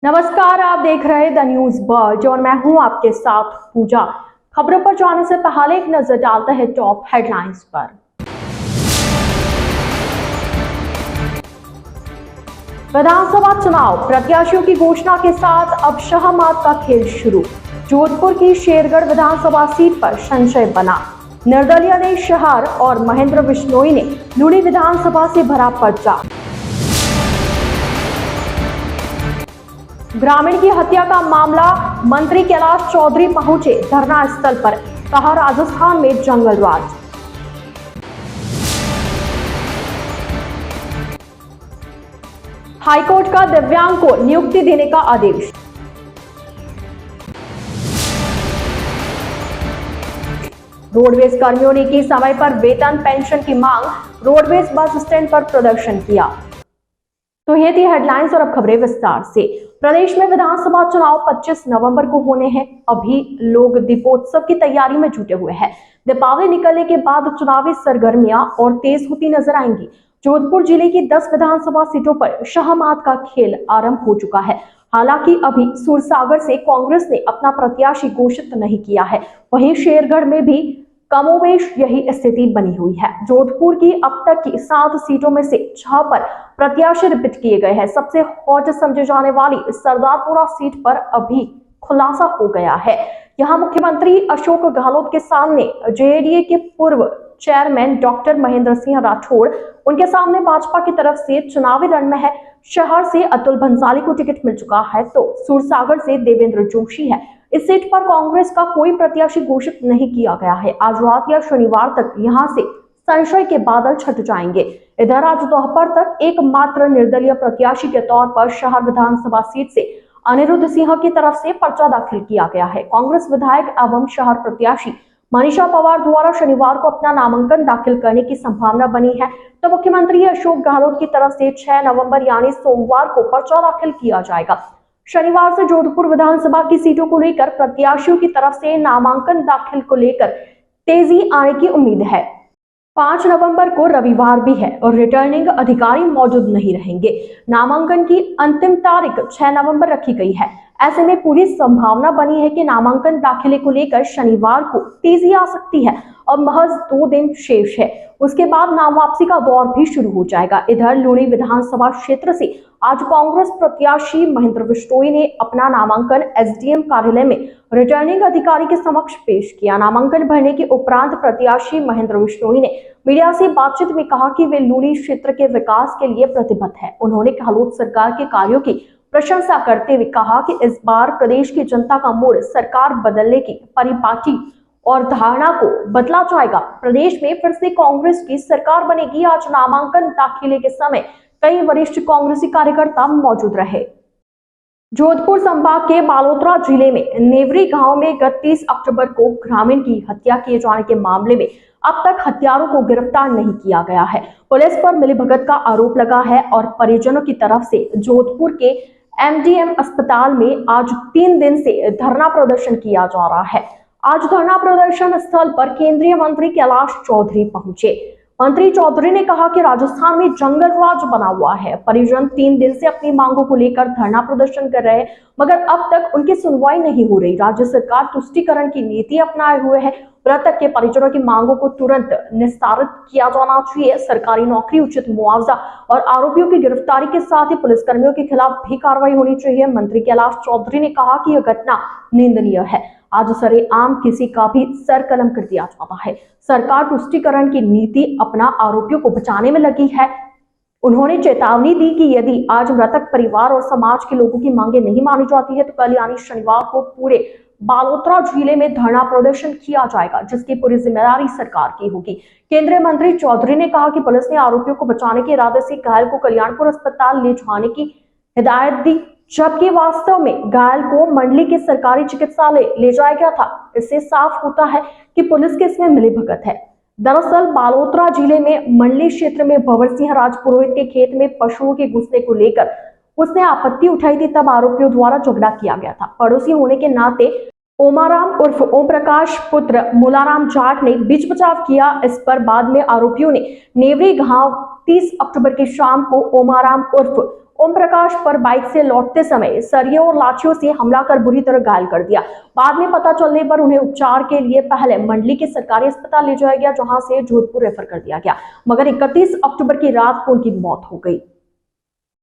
नमस्कार, आप देख रहे द न्यूज बर्ड और मैं हूं आपके साथ पूजा। खबरों पर जाने से पहले एक नजर डालते हैं टॉप हेडलाइंस पर। विधानसभा चुनाव प्रत्याशियों की घोषणा के साथ अब शाहमात का खेल शुरू। जोधपुर की शेरगढ़ विधानसभा सीट पर संशय बना। निर्दलीय ने शहर और महेंद्र बिश्नोई ने लूणी विधानसभा से भरा पर्चा। ग्रामीण की हत्या का मामला, मंत्री कैलाश चौधरी पहुंचे धरना स्थल पर, कहा राजस्थान में जंगल राज। हाईकोर्ट का दिव्यांग को नियुक्ति देने का आदेश। रोडवेज कर्मियों ने की समय पर वेतन पेंशन की मांग, रोडवेज बस स्टैंड पर प्रदर्शन किया। तो ये थी हेडलाइंस और अब खबरें विस्तार से। प्रदेश में विधानसभा चुनाव 25 नवंबर को होने हैं। अभी लोग दीपोत्सव की तैयारी में जुटे हुए हैं। दीपावली निकलने के बाद चुनावी सरगर्मियां और तेज होती नजर आएंगी। जोधपुर जिले की 10 विधानसभा सीटों पर शाहमात का खेल आरंभ हो चुका है। हालांकि अभी सूरसागर से कांग्रेस ने अपना प्रत्याशी घोषित नहीं किया है। वहीं शेरगढ़ में भी कमोवेश यही स्थिति बनी हुई है। जोधपुर की अब तक की 7 सीटों में से 6 पर प्रत्याशी रिपीट किए गए हैं। सबसे हॉट समझे जाने वाली सरदारपुरा सीट पर अभी खुलासा हो गया है। यहां मुख्यमंत्री अशोक गहलोत के सामने जेडीए के पूर्व चेयरमैन डॉक्टर महेंद्र सिंह राठौड़, उनके सामने भाजपा की तरफ से चुनावी रण में है। शहर से अतुल भंसाली को टिकट मिल चुका है तो सूरसागर से देवेंद्र जोशी है। इस सीट पर कांग्रेस का कोई प्रत्याशी घोषित नहीं किया गया है। आज रात या शनिवार तक यहां से संशय के बादल छट जाएंगे। इधर आज दोपहर तक एकमात्र निर्दलीय प्रत्याशी के तौर पर शहर विधानसभा सीट से अनिरुद्ध सिंह की तरफ से पर्चा दाखिल किया गया है। कांग्रेस विधायक एवं शहर प्रत्याशी मनीषा पवार द्वारा शनिवार को अपना नामांकन दाखिल करने की संभावना बनी है। तो मुख्यमंत्री अशोक गहलोत की तरफ से 6 नवंबर यानी सोमवार को पर्चा दाखिल किया जाएगा। शनिवार से जोधपुर विधानसभा की सीटों को लेकर प्रत्याशियों की तरफ से नामांकन दाखिल को लेकर तेजी आने की उम्मीद है। 5 नवंबर को रविवार भी है और रिटर्निंग अधिकारी मौजूद नहीं रहेंगे। नामांकन की अंतिम तारीख 6 नवंबर रखी गई है। ऐसे में पूरी संभावना बनी है कि नामांकन दाखिले को लेकर शनिवार को तेजी आ सकती है और महज 2 दिन शेष है। उसके बाद नाम वापसी का दौर भी शुरू हो जाएगा। इधर लूणी विधानसभा क्षेत्र से आज कांग्रेस प्रत्याशी महेंद्र बिश्नोई ने अपना नामांकन एसडीएम कार्यालय में रिटर्निंग अधिकारी के समक्ष पेश किया। नामांकन भरने के उपरांत प्रत्याशी महेंद्र बिश्नोई ने मीडिया से बातचीत में कहा कि वे लूणी क्षेत्र के विकास के लिए प्रतिबद्ध है। उन्होंने गहलोत सरकार के कार्यों की प्रशंसा करते हुए कहा कि इस बार प्रदेश की जनता का मूड सरकार बदलने की परिपाटी और धारणा को बदला जाएगा। प्रदेश में फिर से कांग्रेस की सरकार बनेगी। आज नामांकन दाखिले के समय कई वरिष्ठ कांग्रेसी कार्यकर्ता मौजूद रहे। जोधपुर संभाग के बालोतरा जिले में नेवरी गांव में गत 30 अक्टूबर को ग्रामीण की हत्या किए जाने के मामले में अब तक हत्यारों को गिरफ्तार नहीं किया गया है। पुलिस पर मिलीभगत का आरोप लगा है और परिजनों की तरफ से जोधपुर के एमडीएम अस्पताल में आज 3 दिन से धरना प्रदर्शन किया जा रहा है। आज धरना प्रदर्शन स्थल पर केंद्रीय मंत्री कैलाश चौधरी पहुंचे। मंत्री चौधरी ने कहा कि राजस्थान में जंगल राज बना हुआ है। परिजन 3 दिन से अपनी मांगों को लेकर धरना प्रदर्शन कर रहे हैं मगर अब तक उनकी सुनवाई नहीं हो रही। राज्य सरकार तुष्टीकरण की नीति अपनाए हुए है। मृतक के परिजनों की मांगों को तुरंत निस्तारित किया जाना चाहिए। सरकारी नौकरी, उचित मुआवजा और आरोपियों की गिरफ्तारी के साथ ही पुलिसकर्मियों के खिलाफ भी कार्रवाई होनी चाहिए। मंत्री कैलाश चौधरी ने कहा कि यह घटना निंदनीय है। आज सरेआम किसी का भी सर कलम कर दिया जाता है। सरकार तुष्टीकरण की नीति अपना आरोपियों को बचाने में लगी है। उन्होंने चेतावनी दी कि यदि आज मृतक परिवार और समाज के लोगों की मांगे नहीं मानी जाती है तो कल यानी शनिवार को पूरे बालोतरा जिले में धरना प्रदर्शन किया जाएगा, जिसकी पूरी जिम्मेदारी सरकार की होगी। केंद्रीय मंत्री चौधरी ने कहा कि पुलिस ने आरोपियों को बचाने के इरादे से घायल को कल्याणपुर अस्पताल ले जाने की हिदायत दी, जबकि वास्तव में घायल को मंडली के सरकारी चिकित्सालय ले जाया गया था। इससे साफ होता है कि पुलिस के इसमें मिलीभगत है। दरअसल बालोतरा जिले में मंडली क्षेत्र में भंवर सिंह राजपुरोहित के खेत में पशुओं के घुसने को लेकर उसने आपत्ति उठाई थी, तब आरोपियों द्वारा झगड़ा किया गया था। पड़ोसी होने के नाते ओमाराम उर्फ ओम प्रकाश पुत्र मुलाराम जाट ने बीच बचाव किया। इस पर बाद में आरोपियों ने नेवरी गांव 30 अक्टूबर की शाम को ओमाराम उर्फ ओम प्रकाश पर बाइक से लौटते समय सरियों और लाठियों से हमला कर बुरी तरह घायल कर दिया। बाद में पता चलने पर उन्हें उपचार के लिए पहले मंडली के सरकारी अस्पताल ले जाया गया, जहां से जोधपुर रेफर कर दिया गया, मगर 31 अक्टूबर की रात को उनकी मौत हो गई।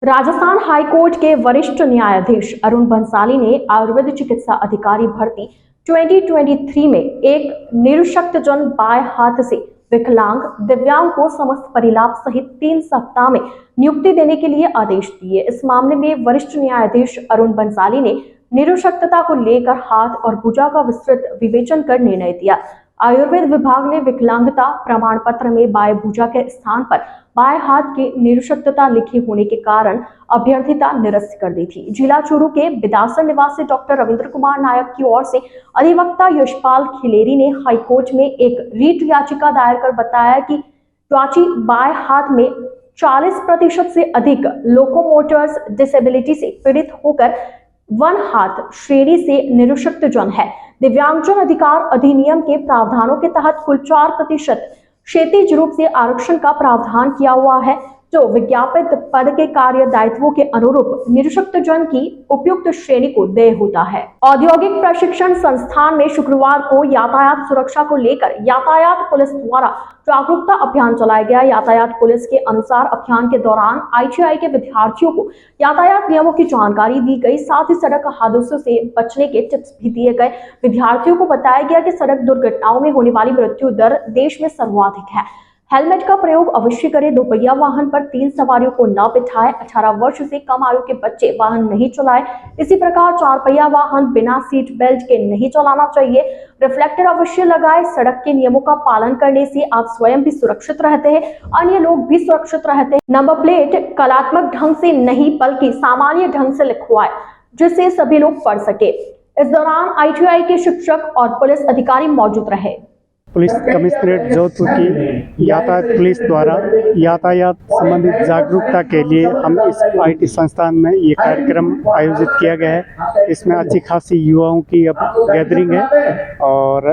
राजस्थान हाईकोर्ट के वरिष्ठ न्यायाधीश अरुण बंसाली ने आयुर्वेद चिकित्सा अधिकारी भर्ती 2023 में एक निरशक्तजन बाएं हाथ से विकलांग दिव्यांग को समस्त परिलाभ सहित 3 सप्ताह में नियुक्ति देने के लिए आदेश दिए। इस मामले में वरिष्ठ न्यायाधीश अरुण बंसाली ने निरशक्तता को लेकर हाथ और भुजा का विस्तृत विवेचन कर निर्णय दिया। आयुर्वेद विभाग ने विकलांगता प्रमाण पत्र में बाएं भुजा के स्थान पर बाएं हाथ की निरशक्तता लिखी होने के कारण अभ्यर्थिता निरस्त कर दी थी। जिला चूरू के बिदासर निवासी डॉक्टर रविंद्र कुमार नायक की ओर से अधिवक्ता यशपाल खिलेरी ने हाईकोर्ट में एक रीट याचिका दायर कर बताया कि ट्वाची बाएं हाथ में 40% से अधिक लोकोमोटर्स डिसेबिलिटी से पीड़ित होकर वन हाथ श्रेणी से निरशक्तजन है। दिव्यांगजन अधिकार अधिनियम के प्रावधानों के तहत कुल 4% क्षैतिज रूप से आरक्षण का प्रावधान किया हुआ है, जो विज्ञापित पद के कार्य दायित्वों के अनुरूप निरशक्तजन की उपयुक्त श्रेणी को देय होता है। औद्योगिक प्रशिक्षण संस्थान में शुक्रवार को यातायात सुरक्षा को लेकर यातायात पुलिस द्वारा जागरूकता अभियान चलाया गया। यातायात पुलिस के अनुसार अभियान के दौरान ITI के विद्यार्थियों को यातायात नियमों की जानकारी दी गई, साथ ही सड़क हादसों से बचने के टिप्स भी दिए गए। विद्यार्थियों को बताया गया कि सड़क दुर्घटनाओं में होने वाली मृत्यु दर देश में सर्वाधिक है। हेलमेट का प्रयोग अवश्य करें। दोपहिया वाहन पर 3 सवारियों को न बिठाएं। 18 वर्ष से कम आयु के बच्चे वाहन नहीं चलाएं। इसी प्रकार 4 पहिया वाहन बिना सीट बेल्ट के नहीं चलाना चाहिए। रिफ्लेक्टर अवश्य लगाएं। सड़क के नियमों का पालन करने से आप स्वयं भी सुरक्षित रहते हैं, अन्य लोग भी सुरक्षित रहते हैं। नंबर प्लेट कलात्मक ढंग से नहीं बल्कि सामान्य ढंग से लिखवाएं, जिससे सभी लोग पढ़ सके। इस दौरान ITI के शिक्षक और पुलिस अधिकारी मौजूद रहे। पुलिस कमिश्नरेट जोधपुर की यातायात पुलिस द्वारा यातायात संबंधित जागरूकता के लिए हम इस IT संस्थान में ये कार्यक्रम आयोजित किया गया है। इसमें अच्छी खासी युवाओं की अब गैदरिंग है और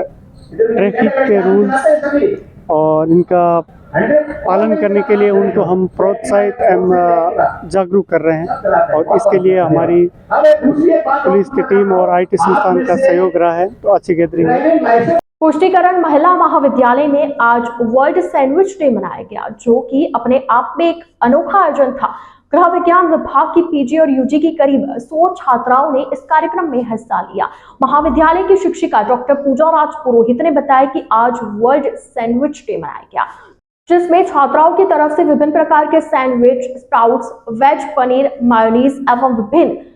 ट्रैफिक के रूल्स और इनका पालन करने के लिए उनको हम प्रोत्साहित एवं जागरूक कर रहे हैं और इसके लिए हमारी पुलिस की टीम और IT संस्थान का सहयोग रहा है, तो अच्छी गैदरिंग है। पुष्टिकरण महिला महाविद्यालय में आज वर्ल्ड सैंडविच डे मनाया गया, जो कि अपने आप में एक अनोखा आयोजन था। गृह विज्ञान विभाग की PG और UG की करीब 100 छात्राओं ने इस कार्यक्रम में हिस्सा लिया। महाविद्यालय की शिक्षिका डॉक्टर पूजा राज पुरोहित ने बताया कि आज वर्ल्ड सैंडविच डे मनाया गया, जिसमें छात्राओं की तरफ से विभिन्न प्रकार के sandwich, sprouts, veg paneer, mayonnaise एवं विभिन्न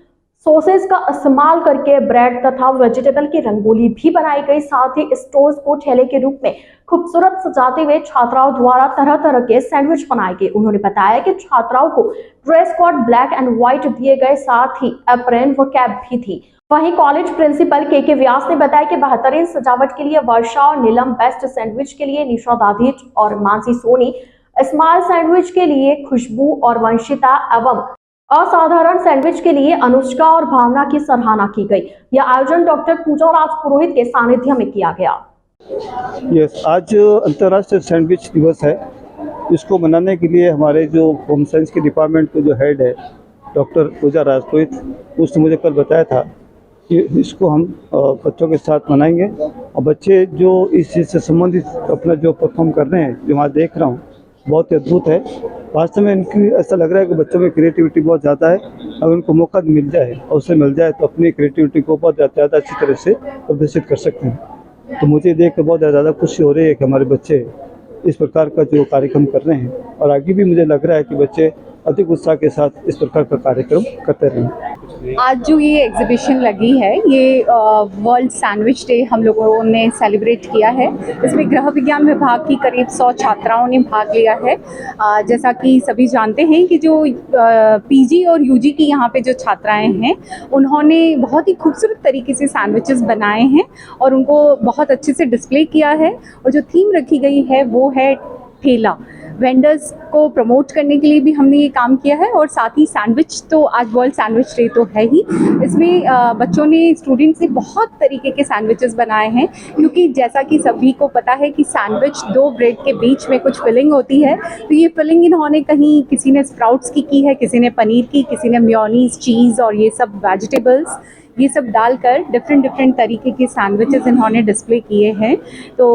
सॉसेस का इस्तेमाल करके ब्रेड तथा वेजिटेबल की रंगोली भी बनाई गई। साथ ही स्टोर्स को ठेले के रूप में खूबसूरत सजाते हुए छात्राओं द्वारा तरह तरह के सैंडविच बनाए गए। उन्होंने बताया कि छात्राओं को dress code black and white दिए गए, साथ ही एप्रन व कैप भी थी। वहीं कॉलेज प्रिंसिपल KK व्यास ने बताया कि बेहतरीन सजावट के लिए वर्षा और नीलम, बेस्ट सैंडविच के लिए निशा दाधीच और मानसी सोनी, स्मॉल सैंडविच के लिए खुशबू और वंशिता एवं असाधारण सैंडविच के लिए अनुष्का और भावना की सराहना की गई। यह आयोजन डॉक्टर पूजा राज पुरोहित के सानिध्य में किया गया। आज अंतर्राष्ट्रीय सैंडविच दिवस है। इसको मनाने के लिए हमारे जो होम साइंस के डिपार्टमेंट के जो हेड है डॉक्टर पूजा राज पुरोहित, उसने मुझे कल बताया था कि इसको हम बच्चों के साथ मनाएंगे और बच्चे जो इस चीज़ से संबंधित अपना जो परफॉर्म कर रहे हैं, जो मैं देख रहा हूँ, बहुत ही अद्भुत है। वास्तव में इनकी ऐसा लग रहा है कि बच्चों में क्रिएटिविटी बहुत ज़्यादा है। अगर उनको मौका मिल जाए, अवसर मिल जाए तो अपनी क्रिएटिविटी को बहुत ज़्यादा अच्छी तरह से प्रदर्शित कर सकते हैं। तो मुझे देख कर बहुत ज़्यादा खुशी हो रही है कि हमारे बच्चे इस प्रकार का जो कार्यक्रम कर रहे हैं और आगे भी मुझे लग रहा है कि बच्चे अधिक उत्साह के साथ इस प्रकार का कार्यक्रम करते रहें। आज जो ये एग्जीबिशन लगी है, ये वर्ल्ड सैंडविच डे हम लोगों ने सेलिब्रेट किया है। इसमें गृह विज्ञान विभाग की करीब 100 छात्राओं ने भाग लिया है। जैसा कि सभी जानते हैं कि जो PG और UG की यहाँ पे जो छात्राएं हैं, उन्होंने बहुत ही खूबसूरत तरीके से सैंडविचेस बनाए हैं और उनको बहुत अच्छे से डिस्प्ले किया है। और जो थीम रखी गई है वो है ठेला। वेंडर्स को प्रमोट करने के लिए भी हमने ये काम किया है, और साथ ही सैंडविच, तो आज वर्ल्ड सैंडविच डे तो है ही, इसमें बच्चों ने, स्टूडेंट्स ने बहुत तरीके के सैंडविचेस बनाए हैं, क्योंकि जैसा कि सभी को पता है कि सैंडविच दो ब्रेड के बीच में कुछ फिलिंग होती है, तो ये फिलिंग इन्होंने कहीं, किसी ने स्प्राउट्स की है, किसी ने पनीर की, किसी ने मेयोनीज, चीज़ और ये सब वेजिटेबल्स, ये सब डालकर डिफरेंट तरीके के सैंडविचेस इन्होंने डिस्प्ले किए हैं। तो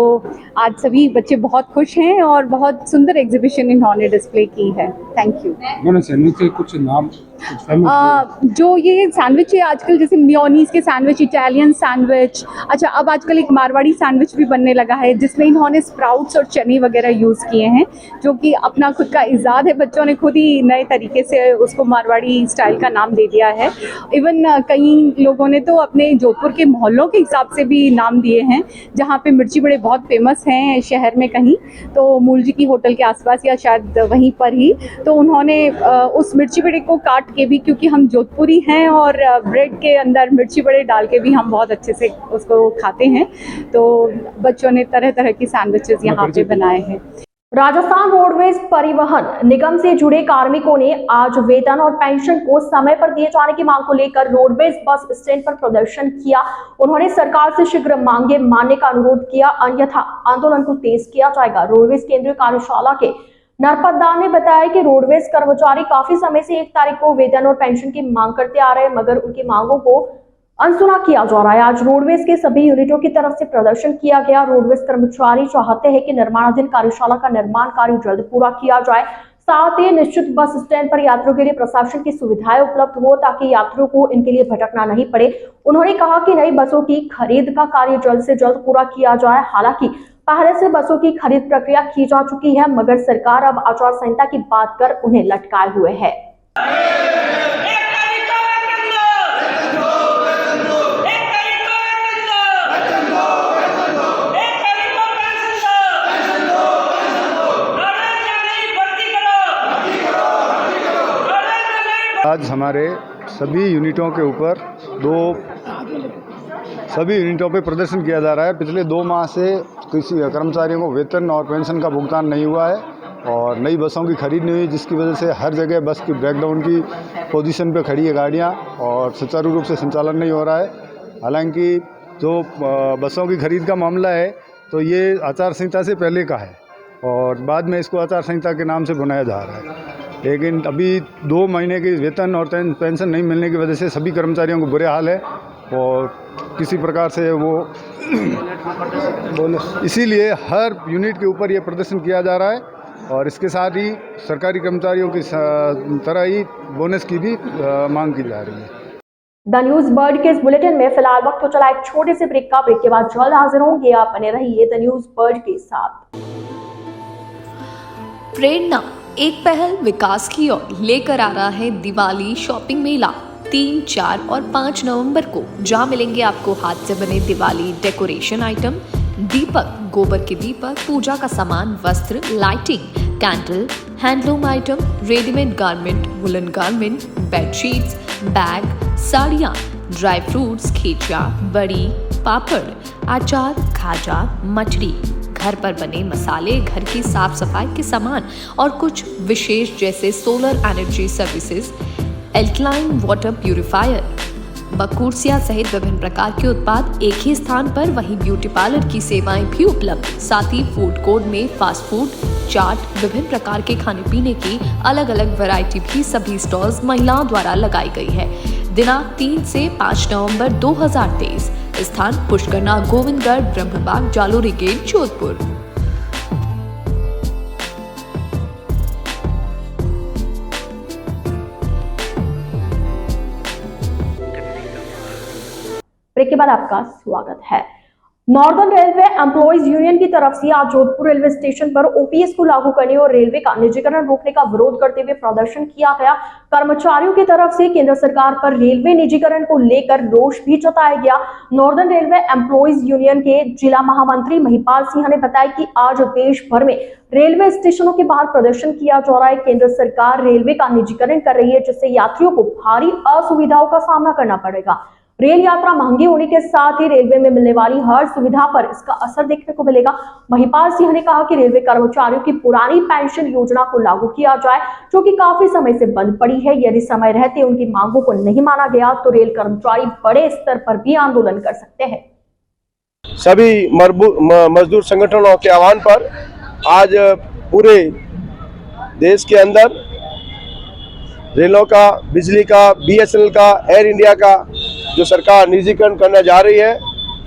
आज सभी बच्चे बहुत खुश हैं और बहुत सुंदर एग्जीबिशन इन्होंने डिस्प्ले की है। Thank you. मैंने सैंडविच के कुछ नाम जो ये सैंडविच है आजकल, जैसे मेयोनीज के सैंडविच, इटालियन सैंडविच, अच्छा अब आजकल एक मारवाड़ी सैंडविच भी बनने लगा है जिसमें इन्होंने स्प्राउट्स और चने वगैरह यूज़ किए हैं, जो कि अपना खुद का इजाद है, बच्चों ने खुद ही नए तरीके से उसको मारवाड़ी स्टाइल का नाम दे दिया है। इवन कई लोगों ने तो अपने जोधपुर के मोहल्लों के हिसाब से भी नाम दिए हैं, जहाँ पे मिर्ची बड़े बहुत फेमस हैं शहर में कहीं, तो मूल जी की होटल के आसपास या शायद वहीं पर ही, तो उन्होंने उस मिर्ची बड़े को काट के भी, क्योंकि हम जोधपुरी हैं और ब्रेड के अंदर मिर्ची बड़े डाल के भी हम बहुत अच्छे से उसको खाते हैं, तो बच्चों ने तरह तरह की सैंडविचेस यहाँ पे बनाए हैं। राजस्थान रोडवेज परिवहन निगम से जुड़े कार्मिकों ने आज वेतन और पेंशन को समय पर दिए जाने की मांग को लेकर रोडवेज बस स्टैंड पर प्रदर्शन किया। उन्होंने सरकार से शीघ्र मांगे मानने का अनुरोध किया, अन्यथा आंदोलन को तेज किया जाएगा। रोडवेज केंद्रीय कार्यशाला के नरपत दास ने बताया कि रोडवेज कर्मचारी काफी समय से 1 तारीख को वेतन और पेंशन की मांग करते आ रहे हैं, मगर उनकी मांगों को अनसुना किया जा रहा है। आज रोडवेज के सभी यूनिटों की तरफ से प्रदर्शन किया गया। रोडवेज कर्मचारी चाहते हैं कि निर्माणाधीन कार्यशाला का निर्माण कार्य जल्द पूरा किया जाए, साथ ही निश्चित बस स्टैंड पर यात्रियों के लिए प्रशासन की सुविधाएं उपलब्ध हो ताकि यात्रियों को इनके लिए भटकना नहीं पड़े। उन्होंने कहा कि नई बसों की खरीद का कार्य जल्द से जल्द पूरा किया जाए। हालांकि पहले से बसों की खरीद प्रक्रिया की जा चुकी है, मगर सरकार अब आचार संहिता की बात कर उन्हें लटकाए हुए है। आज हमारे सभी यूनिटों के ऊपर सभी यूनिटों पे प्रदर्शन किया जा रहा है। पिछले 2 माह से किसी कर्मचारियों को वेतन और पेंशन का भुगतान नहीं हुआ है और नई बसों की खरीद नहीं हुई, जिसकी वजह से हर जगह बस की ब्रेकडाउन की पोजीशन पे खड़ी है गाड़ियाँ और सुचारू रूप से संचालन नहीं हो रहा है। हालांकि जो बसों की खरीद का मामला है तो ये आचार संहिता से पहले का है और बाद में इसको आचार संहिता के नाम से बनाया जा रहा है, लेकिन अभी 2 महीने की वेतन और पेंशन नहीं मिलने की वजह से सभी कर्मचारियों को बुरे हाल है और किसी प्रकार से वो इसीलिए हर यूनिट के ऊपर ये प्रदर्शन किया जा रहा है और इसके साथ ही सरकारी कर्मचारियों की तरह ही बोनस की भी मांग की जा रही है। द न्यूज बर्ड के इस बुलेटिन में फिलहाल वक्त तो चला एक छोटे से ब्रेक का। ब्रेक के बाद जल्द हाजिर होंगे, आप बने रहिए द न्यूज बर्ड के साथ। प्रेरणा एक पहल विकास की ओर लेकर आ रहा है दिवाली शॉपिंग मेला 3, 4 और 5 नवंबर को, जहां मिलेंगे आपको हाथ से बने दिवाली डेकोरेशन आइटम, दीपक, गोबर के दीपक, पूजा का सामान, वस्त्र, lighting, candle, handloom item, readymade garment, woollen garment, bedsheets, bag, साड़ियाँ, ड्राई फ्रूट्स, खींचा, बड़ी, पापड़, अचार, खाजा, मठरी, घर पर बने मसाले, घर की साफ सफाई के सामान और कुछ विशेष जैसे solar energy services, alkaline water purifier, बकूरसिया सहित विभिन्न प्रकार के उत्पाद एक ही स्थान पर। वहीं ब्यूटी पार्लर की सेवाएं भी उपलब्ध, साथ ही फूड कोर्ट में फास्ट फूड, चाट, विभिन्न प्रकार के खाने पीने की अलग अलग वैरायटी भी सभी स्टॉल्स महिलाओं द्वारा लगाई गई है। दिनांक 3 से 5 नवंबर 2023, स्थान पुष्करना गोविंदगढ़ ब्रह्मबाग जालोरी गेट जोधपुर। ब्रेक के बाद आपका स्वागत है। नॉर्दर्न रेलवे एम्प्लॉइज यूनियन की तरफ से आज जोधपुर रेलवे स्टेशन पर ओपीएस को लागू करने और रेलवे का निजीकरण रोकने का विरोध करते हुए प्रदर्शन किया गया। कर्मचारियों की तरफ से केंद्र सरकार पर रेलवे निजीकरण को लेकर रोष भी जताया गया। नॉर्दर्न रेलवे एम्प्लॉइज यूनियन के जिला महामंत्री महिपाल सिंह ने बताया कि आज देश भर में रेलवे स्टेशनों के बाहर प्रदर्शन किया जा रहा है। केंद्र सरकार रेलवे का निजीकरण कर रही है, जिससे यात्रियों को भारी असुविधाओं का सामना करना पड़ेगा। रेल यात्रा महंगी होने के साथ ही रेलवे में मिलने वाली हर सुविधा पर इसका असर देखने को मिलेगा। महिपाल सिंह ने कहा कि रेलवे कर्मचारियों की पुरानी पेंशन योजना को लागू किया जाए, जो कि काफी समय से बंद पड़ी है। यदि समय रहते उनकी मांगों को नहीं माना गया तो रेल कर्मचारी बड़े स्तर पर भी आंदोलन कर सकते हैं। सभी मजदूर संगठनों के आह्वान पर आज पूरे देश के अंदर रेलों का, बिजली का, BSNL का, एयर इंडिया का जो सरकार निजीकरण करने जा रही है,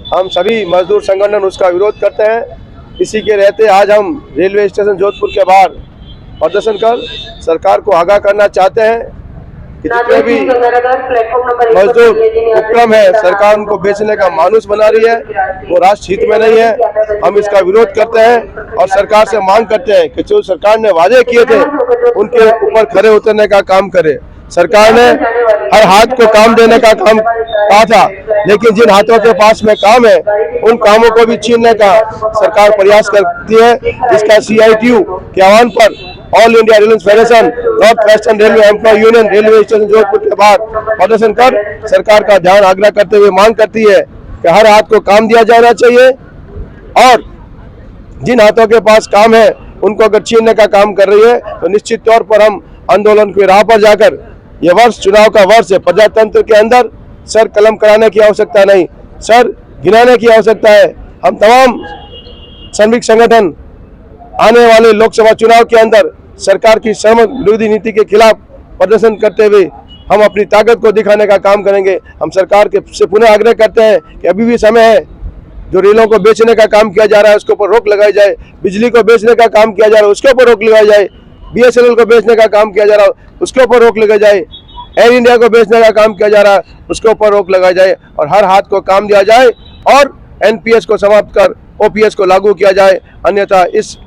हम सभी मजदूर संगठन उसका विरोध करते हैं। इसी के रहते आज हम रेलवे स्टेशन जोधपुर के बाहर प्रदर्शन कर सरकार को आगाह करना चाहते हैं कि जितने भी मजदूर उपक्रम है सरकार उनको बेचने का मानुष बना रही है, वो राष्ट्र हित में नहीं है। हम इसका विरोध करते हैं और सरकार से मांग करते हैं कि जो सरकार ने वादे किए थे उनके ऊपर खरे उतरने का काम करे। सरकार ने हर हाथ को काम देने का काम कहा था, लेकिन जिन हाथों के पास में काम है उन कामों को भी छीनने का सरकार प्रयास करती है, जिसका CITU के आह्वान पर all India railway federation, north western railway employ union railway station Jodhpur के बाहर प्रदर्शन कर सरकार का ध्यान आग्रह करते हुए मांग करती है कि हर हाथ को काम दिया जाना चाहिए और जिन हाथों के पास काम है उनको अगर छीनने का काम कर रही है तो निश्चित तौर पर हम आंदोलन की राह पर जाकर, ये वर्ष चुनाव का वर्ष है, प्रजातंत्र के अंदर सर कलम कराने की आवश्यकता नहीं, सर गिनाने की आवश्यकता है। हम तमाम श्रमिक संगठन आने वाले लोकसभा चुनाव के अंदर सरकार की श्रम विरोधी नीति के खिलाफ प्रदर्शन करते हुए हम अपनी ताकत को दिखाने का काम करेंगे। हम सरकार के से पुनः आग्रह करते हैं कि अभी भी समय है, जो रेलों को बेचने का काम किया जा रहा है उसके ऊपर रोक लगाई जाए, बिजली को बेचने का काम किया जा रहा है उसके ऊपर रोक लगाई जाए, BSNL को बेचने का काम किया जा रहा है उसके ऊपर रोक लगाई जाए, एयर इंडिया को बेचने का काम किया जा रहा है उसके ऊपर रोक लगाई जाए और हर हाथ को काम दिया जाए और NPS को समाप्त कर OPS को लागू किया जाए। अन्यथा इस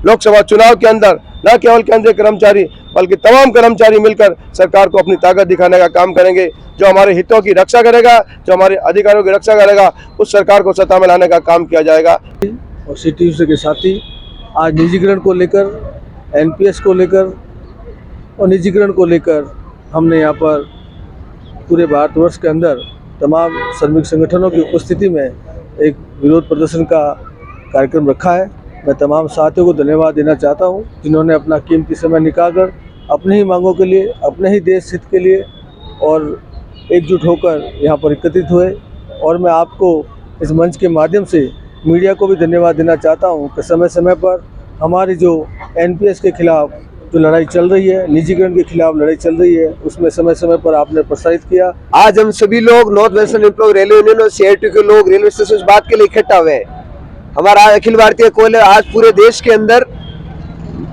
लोकसभा चुनाव के अंदर न केवल केंद्रीय कर्मचारी बल्कि तमाम कर्मचारी मिलकर सरकार को अपनी ताकत दिखाने का काम करेंगे। जो हमारे हितों की रक्षा करेगा, जो हमारे अधिकारों की रक्षा करेगा, उस सरकार को सत्ता में लाने का काम किया जाएगा। और CTU के साथ ही आज निजीकरण को लेकर, NPS को लेकर और निजीकरण को लेकर हमने यहाँ पर पूरे भारतवर्ष के अंदर तमाम श्रमिक संगठनों की उपस्थिति में एक विरोध प्रदर्शन का कार्यक्रम रखा है। मैं तमाम साथियों को धन्यवाद देना चाहता हूँ जिन्होंने अपना कीमती समय निकालकर अपने ही मांगों के लिए, अपने ही देश हित के लिए और एकजुट होकर यहाँ पर एकत्रित हुए। और मैं आपको इस मंच के माध्यम से मीडिया को भी धन्यवाद देना चाहता हूँ कि समय समय पर हमारी जो NPS के खिलाफ जो लड़ाई चल रही है, निजीकरण के खिलाफ लड़ाई चल रही है, उसमें समय समय पर आपने प्रसारित किया। आज हम सभी लोग north western employ railway union और CITU के लोग रेलवे स्टेशन इस बात के लिए इकट्ठा हुए हैं। हमारा अखिल भारतीय कोल आज पूरे देश के अंदर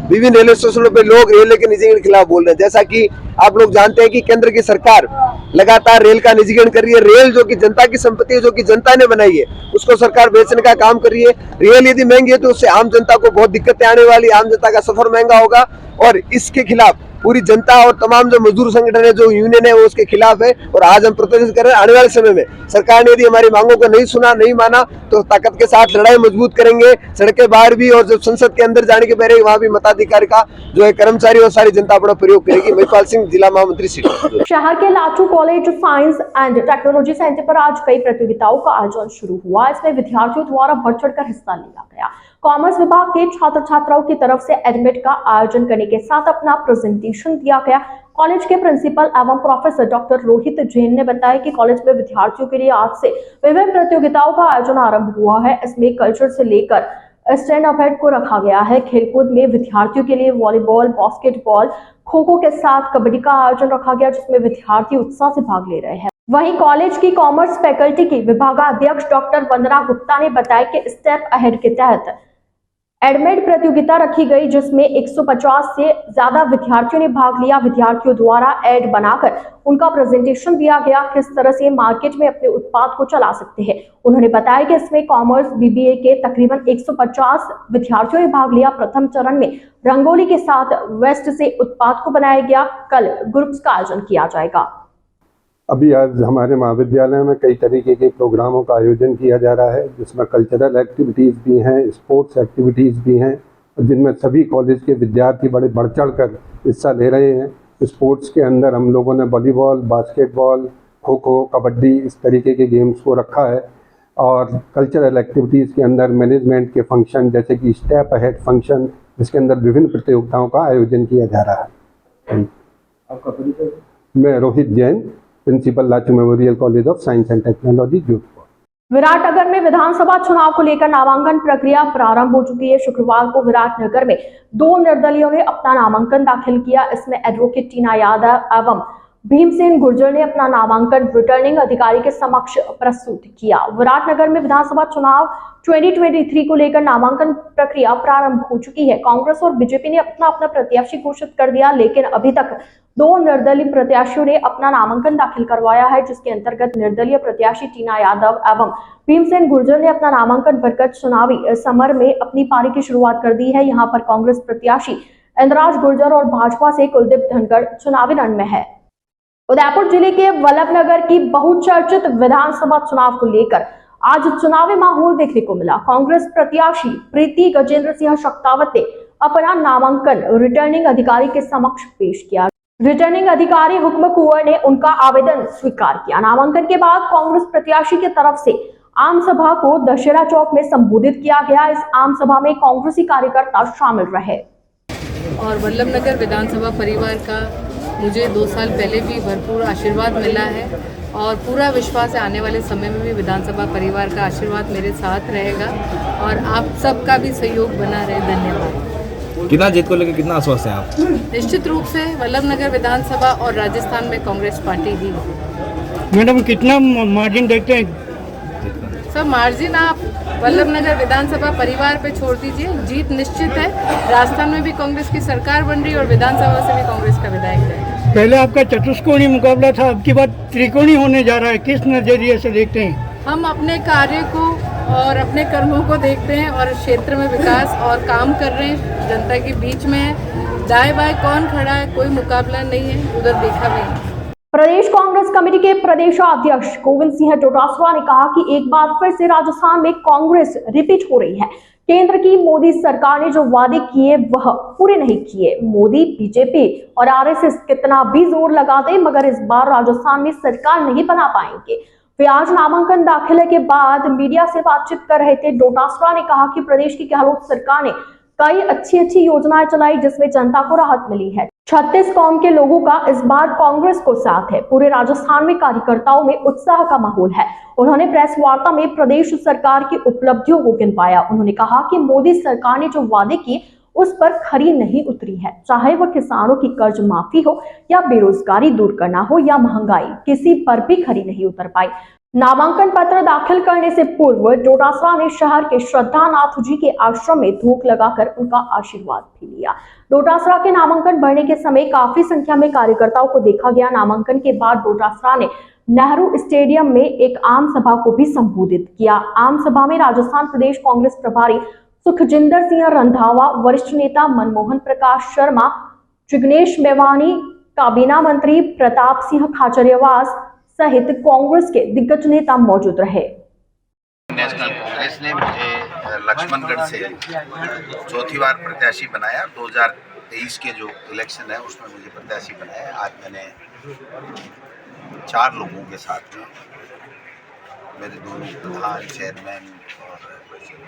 विभिन्न रेलवे स्टेशनों पे लोग रेलवे के निजीकरण के खिलाफ बोल रहे हैं। जैसा कि आप लोग जानते हैं कि केंद्र की सरकार लगातार रेल का निजीकरण कर रही है। रेल जो कि जनता की संपत्ति है, जो कि जनता ने बनाई है, उसको सरकार बेचने का काम कर रही है। रेल यदि महंगी है तो उससे आम जनता को बहुत दिक्कतें आने वाली, आम जनता का सफर महंगा होगा और इसके खिलाफ पूरी जनता और तमाम जो मजदूर संगठन है, जो यूनियन है, वो उसके खिलाफ है। और आज हम प्रदर्शन कर रहे हैं। आने वाले समय में सरकार ने यदि हमारी मांगों को नहीं सुना, नहीं माना तो ताकत के साथ लड़ाई मजबूत करेंगे। सड़कें बाहर भी और जब संसद के अंदर जाने के पहले वहाँ भी मताधिकार का जो है कर्मचारी और सारी जनता अपना प्रयोग करेगी। महिपाल सिंह, जिला महामंत्री सिटी। शहर के Lachoo college science and technology centre पर आज कई प्रतियोगिताओं का आयोजन शुरू हुआ। इसमें विद्यार्थियों द्वारा बढ़ चढ़कर हिस्सा लिया गया। कॉमर्स विभाग के छात्र छात्राओं की तरफ से एडमिट का आयोजन करने के साथ अपना प्रेजेंटेशन दिया गया। कॉलेज के प्रिंसिपल एवं प्रोफेसर डॉक्टर रोहित जैन ने बताया कि कॉलेज में विद्यार्थियों के लिए आज से विभिन्न प्रतियोगिताओं का आयोजन आरंभ हुआ है। इसमें कल्चर से लेकर स्टैंड अप हेड को रखा गया है। खेलकूद में विद्यार्थियों के लिए वॉलीबॉल, बास्केटबॉल, खो खो के साथ कबड्डी का आयोजन रखा गया, जिसमें विद्यार्थी उत्साह से भाग ले रहे हैं। वहीं कॉलेज की कॉमर्स फैकल्टी की विभागाध्यक्ष डॉक्टर वंदना गुप्ता ने बताया कि स्टेप अहेड के तहत एडमेड प्रतियोगिता रखी गई, जिसमें 150 से ज्यादा विद्यार्थियों ने भाग लिया। विद्यार्थियों द्वारा एड बनाकर उनका प्रेजेंटेशन दिया गया, किस तरह से मार्केट में अपने उत्पाद को चला सकते हैं। उन्होंने बताया कि इसमें कॉमर्स BBA के तकरीबन 150 विद्यार्थियों ने भाग लिया। प्रथम चरण में रंगोली के साथ वेस्ट से उत्पाद को बनाया गया। कल ग्रुप्स का आयोजन किया जाएगा। अभी आज हमारे महाविद्यालय में कई तरीके के प्रोग्रामों का आयोजन किया जा रहा है, जिसमें कल्चरल एक्टिविटीज़ भी हैं, स्पोर्ट्स एक्टिविटीज़ भी हैं, जिनमें सभी कॉलेज के विद्यार्थी बड़े बढ़ चढ़ कर हिस्सा ले रहे हैं। स्पोर्ट्स के अंदर हम लोगों ने वॉलीबॉल, बास्केटबॉल, खो खो, कबड्डी, इस तरीके के गेम्स को रखा है। और कल्चरल एक्टिविटीज़ के अंदर मैनेजमेंट के फंक्शन जैसे कि स्टेप अहेड फंक्शन, जिसके अंदर विभिन्न प्रतियोगिताओं का आयोजन किया जा रहा है। आपका परिचय? मैं Rohit Jain, principal Lachu memorial college of science and technology, Jodhpur. Viratnagar में विधानसभा चुनाव को लेकर नामांकन प्रक्रिया प्रारंभ हो चुकी है। शुक्रवार को विराटनगर में 2 निर्दलीयों ने अपना नामांकन दाखिल किया। इसमें एडवोकेट टीना यादव एवं भीमसेन गुर्जर ने अपना नामांकन रिटर्निंग अधिकारी के समक्ष प्रस्तुत किया। विराटनगर में विधानसभा चुनाव 2023 को लेकर नामांकन प्रक्रिया प्रारंभ हो चुकी है। कांग्रेस और बीजेपी ने अपना प्रत्याशी घोषित कर दिया, लेकिन अभी तक 2 निर्दलीय प्रत्याशियों ने अपना नामांकन दाखिल करवाया है, जिसके अंतर्गत निर्दलीय प्रत्याशी टीना यादव एवं भीमसेन गुर्जर ने अपना नामांकन भरकर चुनावी समर में अपनी पारी की शुरुआत कर दी है। यहाँ पर कांग्रेस प्रत्याशी इंद्राज गुर्जर और भाजपा से कुलदीप धनखड़ चुनावी रण में है। उदयपुर जिले के वल्लभनगर की बहुचर्चित विधानसभा चुनाव को लेकर आज चुनावी माहौल देखने को मिला। कांग्रेस प्रत्याशी प्रीति गजेंद्र सिंह शक्तावत ने अपना नामांकन रिटर्निंग अधिकारी के समक्ष पेश किया। रिटर्निंग अधिकारी हुक्म कुंवर ने उनका आवेदन स्वीकार किया। नामांकन के बाद कांग्रेस प्रत्याशी की तरफ से आम सभा को दशहरा चौक में संबोधित किया गया। इस आम सभा में कांग्रेसी कार्यकर्ता शामिल रहे। और वल्लभनगर विधानसभा परिवार का मुझे 2 साल पहले भी भरपूर आशीर्वाद मिला है और पूरा विश्वास है आने वाले समय में भी विधानसभा परिवार का आशीर्वाद मेरे साथ रहेगा और आप सबका भी सहयोग बना रहे। धन्यवाद। कितना जीत को लेकर कितना आश्वस्त हैं आप? निश्चित रूप से वल्लभनगर विधानसभा और राजस्थान में कांग्रेस पार्टी ही। मैडम, कितना मार्जिन देखते हैं? सर, मार्जिन आप वल्लभनगर विधानसभा परिवार पे छोड़ दीजिए, जीत निश्चित है। राजस्थान में भी कांग्रेस की सरकार बन रही है और विधानसभा से भी कांग्रेस का विधायक है। पहले आपका चतुष्कोणीय मुकाबला था, अब की बात त्रिकोणीय होने जा रहा है। किस नजरिए से देखते हैं? हम अपने कार्य को और अपने कर्मों को देखते हैं और क्षेत्र में विकास और काम कर रहे हैं, जनता के बीच में है। दाएं बाएं कौन खड़ा है, कोई मुकाबला नहीं है, उधर देखा भी नहीं। प्रदेश कांग्रेस कमेटी के प्रदेशाध्यक्ष गोविंद सिंह डोटासरा ने कहा कि एक बार फिर से राजस्थान में कांग्रेस रिपीट हो रही है। केंद्र की मोदी सरकार ने जो वादे किए वह पूरे नहीं किए। मोदी, बीजेपी और आरएसएस कितना भी जोर लगा दे, मगर इस बार राजस्थान में सरकार नहीं बना पाएंगे। वे आज नामांकन दाखिले के बाद मीडिया से बातचीत कर रहे थे। डोटासरा ने कहा कि प्रदेश की गहलोत सरकार ने कई अच्छी योजनाएं चलाई, जिसमें जनता को राहत मिली है। 36 कौम के लोगों का इस बार कांग्रेस को साथ है। पूरे राजस्थान में कार्यकर्ताओं में उत्साह का माहौल है। उन्होंने प्रेस वार्ता में प्रदेश सरकार की उपलब्धियों को गिनवाया। उन्होंने कहा कि मोदी सरकार ने जो वादे किए उस पर खरी नहीं उतरी है, चाहे वह किसानों की कर्ज माफी हो या बेरोजगारी दूर करना हो या महंगाई, किसी पर भी खरी नहीं उतर पाई। नामांकन पत्र दाखिल करने से पूर्व डोटासरा ने शहर के श्रद्धानाथ जी के आश्रम में धूप लगाकर उनका आशीर्वाद भी लिया। डोटासरा के नामांकन भरने के समय काफी संख्या में कार्यकर्ताओं को देखा गया। नामांकन के बाद डोटासरा ने नेहरू स्टेडियम में एक आम सभा को भी संबोधित किया। आम सभा में राजस्थान प्रदेश कांग्रेस प्रभारी सुखजिंदर सिंह रंधावा, वरिष्ठ नेता मनमोहन प्रकाश शर्मा, जिग्नेश मेवानी, काबीना मंत्री प्रताप सिंह खाचरियावास सहित कांग्रेस के दिग्गज नेता मौजूद रहे। नेशनल कांग्रेस ने मुझे लक्ष्मणगढ़ से 4थी बार प्रत्याशी बनाया। 2023 के जो इलेक्शन है उसमें मुझे प्रत्याशी बनाया। आज मैंने 4 लोगों के साथ में, मेरे दोनों प्रधान, चेयरमैन और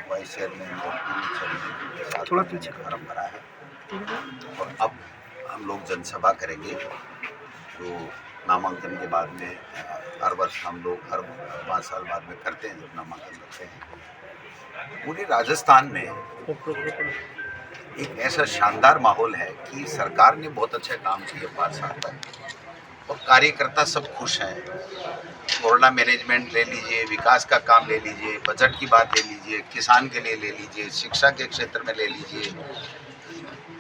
वाइस चेयरमैन और चेयरमैन के साथ थोड़ा पीछे फॉर्म भरा है और अब हम लोग जनसभा करेंगे। जो नामांकन के बाद में हर वर्ष हम लोग हर 5 साल बाद में करते हैं, जब नामांकन करते हैं। पूरे राजस्थान में एक ऐसा शानदार माहौल है कि सरकार ने बहुत अच्छा काम किया 5 साल तक और कार्यकर्ता सब खुश हैं। कोरोना मैनेजमेंट ले लीजिए, विकास का काम ले लीजिए, बजट की बात ले लीजिए, किसान के लिए ले लीजिए, शिक्षा के क्षेत्र में ले लीजिए,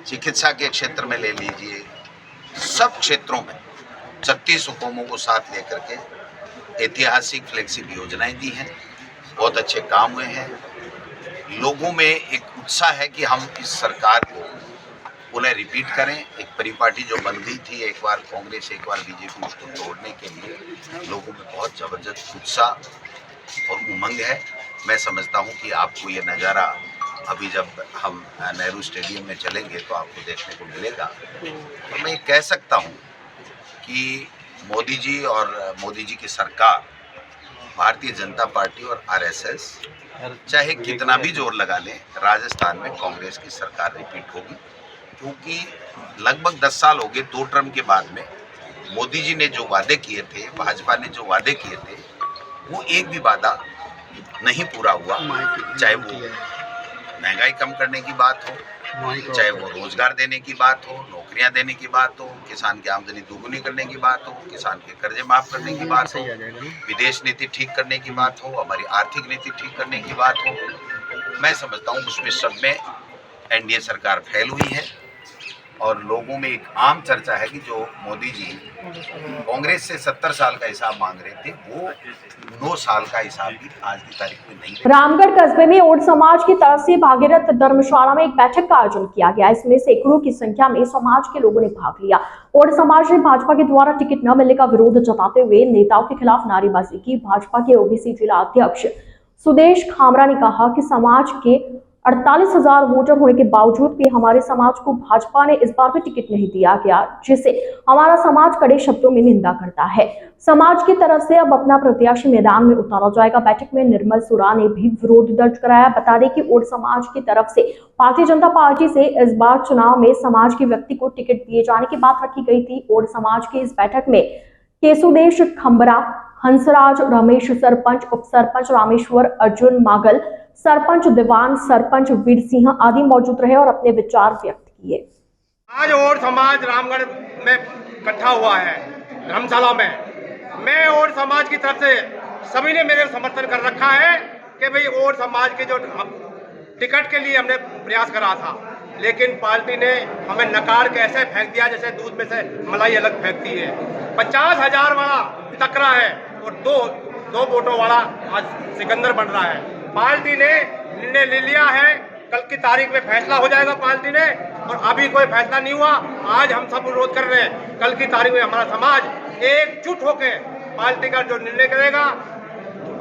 चिकित्सा के क्षेत्र में ले लीजिए, सब क्षेत्रों में 36 हुकूमों को साथ लेकर के ऐतिहासिक फ्लेक्सिबल योजनाएं दी हैं। बहुत अच्छे काम हुए हैं। लोगों में एक उत्साह है कि हम इस सरकार को पुनः रिपीट करें। एक परिपाटी जो बन गई थी, एक बार कांग्रेस एक बार बीजेपी, उसको तोड़ने के लिए लोगों में बहुत ज़बरदस्त उत्साह और उमंग है। मैं समझता हूं कि आपको ये नज़ारा अभी जब हम नेहरू स्टेडियम में चलेंगे तो आपको देखने को मिलेगा। और मैं कह सकता हूं कि मोदी जी और मोदी जी की सरकार, भारतीय जनता पार्टी और आरएसएस चाहे कितना भी जोर लगा लें, राजस्थान में कांग्रेस की सरकार रिपीट होगी, क्योंकि लगभग 10 साल हो गए 2 टर्म के बाद में मोदी जी ने जो वादे किए थे, भाजपा ने जो वादे किए थे, वो एक भी वादा नहीं पूरा हुआ। चाहे वो महंगाई कम करने की बात हो, चाहे वो रोजगार देने की बात हो, नौकरियां देने की बात हो, किसान की आमदनी दोगुनी करने की बात हो, किसान के कर्जे माफ करने की बात हो, विदेश नीति ठीक करने की बात हो, हमारी आर्थिक नीति ठीक करने की बात हो, मैं समझता हूँ उसमें सब में एनडीए सरकार फेल हुई है। और लोगों में एक आम चर्चा है कि जो मोदी जी कांग्रेस से 70 साल का हिसाब मांग रहे थे, वो 9 साल का हिसाब भी आज की तारीख में नहीं। रामगढ़ कस्बे में ओड समाज की तरफ से भागीरथ धर्मशाला में एक बैठक का आयोजन किया गया। इसमें सैकड़ों की संख्या में समाज के लोगों ने भाग लिया। ओड समाज ने भाजपा के द्वारा टिकट न मिलने का विरोध जताते हुए नेताओं के खिलाफ नारेबाजी की। भाजपा के ओबीसी जिला अध्यक्ष सुदेश खामरा ने कहा कि समाज के 48,000 वोटर होने के बावजूद भी हमारे समाज को भाजपा ने इस बार भी टिकट नहीं दिया गया, जिसे हमारा समाज कड़े शब्दों में निंदा करता है। समाज की तरफ से अब अपना प्रत्याशी मैदान में उतारा जाएगा। बैठक में निर्मल सुरा ने भी विरोध दर्ज कराया। बता दें कि ओड समाज की तरफ से भारतीय जनता पार्टी से इस बार चुनाव में समाज के व्यक्ति को टिकट दिए जाने की बात रखी गई थी। ओड समाज की इस बैठक में केसुदेश खंबरा, हंसराज, रमेश सरपंच, उप सरपंच रामेश्वर, अर्जुन मागल, सरपंच दीवान, सरपंच वीर सिंह आदि मौजूद रहे और अपने विचार व्यक्त किए। आज और समाज रामगढ़ में इकट्ठा हुआ है धर्मशाला में। मैं और समाज की तरफ से सभी ने मेरे समर्थन कर रखा है कि भाई और समाज के जो टिकट के लिए हमने प्रयास करा था, लेकिन पार्टी ने हमें नकार के ऐसे फेंक दिया जैसे दूध में से मलाई अलग फेंकती है। 50,000 वाला टकरा है और दो वोटों वाला आज सिकंदर बन रहा है। पार्टी ने निर्णय ले लिया है, कल की तारीख में फैसला हो जाएगा पार्टी ने, और अभी कोई फैसला नहीं हुआ। आज हम सब विरोध कर रहे हैं, कल की तारीख में हमारा समाज एकजुट होकर पार्टी का जो निर्णय करेगा,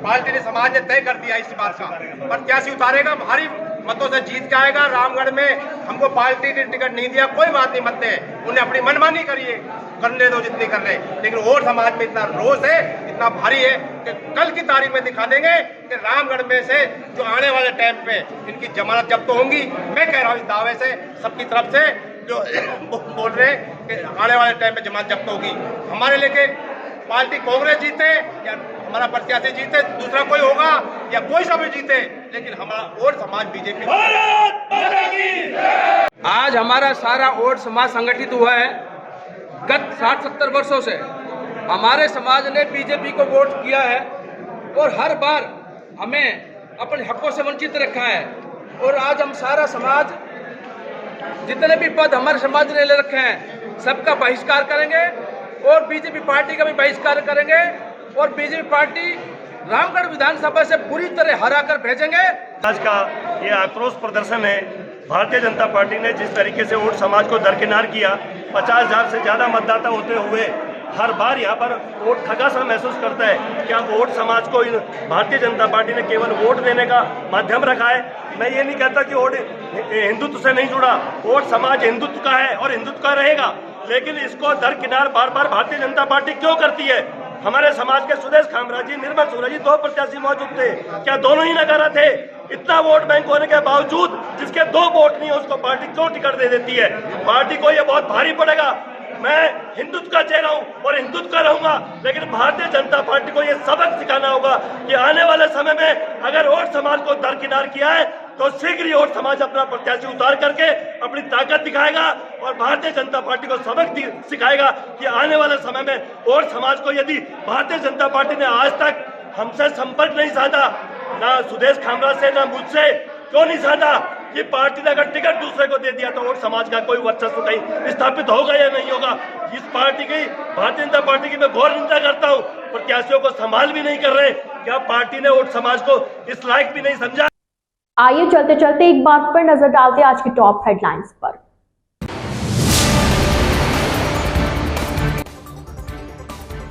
पार्टी ने समाज ने तय कर दिया इस बात का, प्रत्याशी उतारेगा, भारी मतों से जीत के आएगा। रामगढ़ में हमको पार्टी ने टिकट नहीं दिया, कोई बात नहीं, मत दे, उन्हें अपनी मनमानी करिए, करने दो जितनी कर रहे, लेकिन और समाज में इतना रोष है, इतना भारी है कि कल की तारीख में दिखा देंगे कि रामगढ़ में से जो आने वाले टाइम पे इनकी जमानत जब्त होंगी। मैं कह रहा हूँ इस दावे से सबकी तरफ से जो बोल रहे हैं कि आने वाले टाइम पे जमानत जब्त होगी। हमारे लेके पार्टी कांग्रेस जीते या हमारा प्रत्याशी जीते, दूसरा कोई होगा या कोई सा भी जीते, लेकिन हमारा और समाज बीजेपी। आज हमारा सारा ओड समाज संगठित हुआ है। गत 60-70 वर्षों से हमारे समाज ने बीजेपी को वोट किया है और हर बार हमें अपने हकों से वंचित रखा है। और आज हम सारा समाज, जितने भी पद हमारे समाज ने ले रखे हैं, सबका बहिष्कार करेंगे और बीजेपी पार्टी का भी बहिष्कार करेंगे और बीजेपी पार्टी रामगढ़ विधानसभा से पूरी तरह हरा कर भेजेंगे। आज का ये आक्रोश प्रदर्शन है। भारतीय जनता पार्टी ने जिस तरीके से वोट समाज को दरकिनार किया, 50,000 से ज़्यादा मतदाता होते हुए हर बार यहाँ पर वोट ठगा सा महसूस करता है। क्या वोट समाज को भारतीय जनता पार्टी ने केवल वोट देने का माध्यम रखा है? मैं ये नहीं कहता कि वोट हिंदुत्व से नहीं जुड़ा, वोट समाज हिंदुत्व का है और हिंदुत्व का रहेगा, लेकिन इसको दरकिनार बार बार भारतीय जनता पार्टी क्यों करती है? हमारे समाज के सुदेश खामरा जी, निर्मल सुरा जी, 2 प्रत्याशी मौजूद थे, क्या दोनों ही नकारा थे? इतना वोट बैंक होने के बावजूद जिसके 2 वोट नहीं है उसको पार्टी क्यों टिकट दे देती है? पार्टी को ये बहुत भारी पड़ेगा। मैं हिंदुत्व का चेहरा हूं और हिंदुत्व का रहूंगा, लेकिन भारतीय जनता पार्टी को ये सबक सिखाना होगा कि आने वाले समय में अगर वोट समाज को दरकिनार किया है तो शीघ्र ही वोट समाज अपना प्रत्याशी उतार करके अपनी ताकत दिखाएगा और भारतीय जनता पार्टी को सबक सिखाएगा कि आने वाले समय में वोट समाज को, यदि भारतीय जनता पार्टी ने आज तक हमसे संपर्क नहीं साधा, ना सुदेश खामरा से ना मुझसे, क्यों नहीं साधा कि पार्टी ने अगर टिकट दूसरे को दे दिया तो वोट समाज का कोई वर्चस्व कहीं स्थापित होगा या नहीं होगा? इस पार्टी की, भारतीय जनता पार्टी की मैं घोर निंदा करता हूँ। प्रत्याशियों को संभाल भी नहीं कर रहे। क्या पार्टी ने वोट समाज को इस लायक भी नहीं समझा? आइए चलते चलते एक बार फिर नजर डालते आज की टॉप हेडलाइंस पर।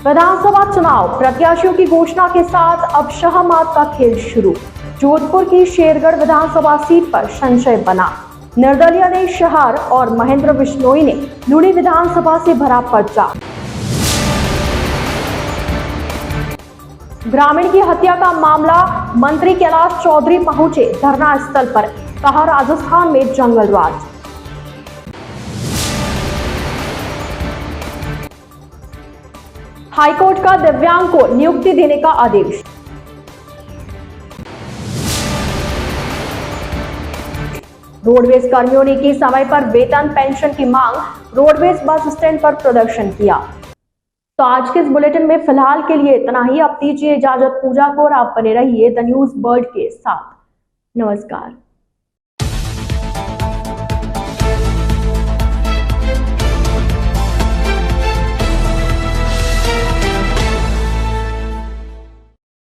विधानसभा चुनाव प्रत्याशियों की घोषणा के साथ अब शाहमात का खेल शुरू। जोधपुर की शेरगढ़ विधानसभा सीट पर संशय बना। निर्दलीय ने शहर और महेंद्र बिश्नोई ने लुणी विधानसभा से भरा पर्चा। ग्रामीण की हत्या का मामला, मंत्री कैलाश चौधरी पहुंचे धरना स्थल पर, कहा राजस्थान में जंगल राज। हाईकोर्ट का दिव्यांग को नियुक्ति देने का आदेश। रोडवेज कर्मियों ने की समय पर वेतन पेंशन की मांग, रोडवेज बस स्टैंड पर प्रदर्शन किया। तो आज के इस बुलेटिन में फिलहाल के लिए इतना ही। अब दीजिए इजाजत पूजा को और आप बने रहिए द न्यूज वर्ल्ड के साथ। नमस्कार।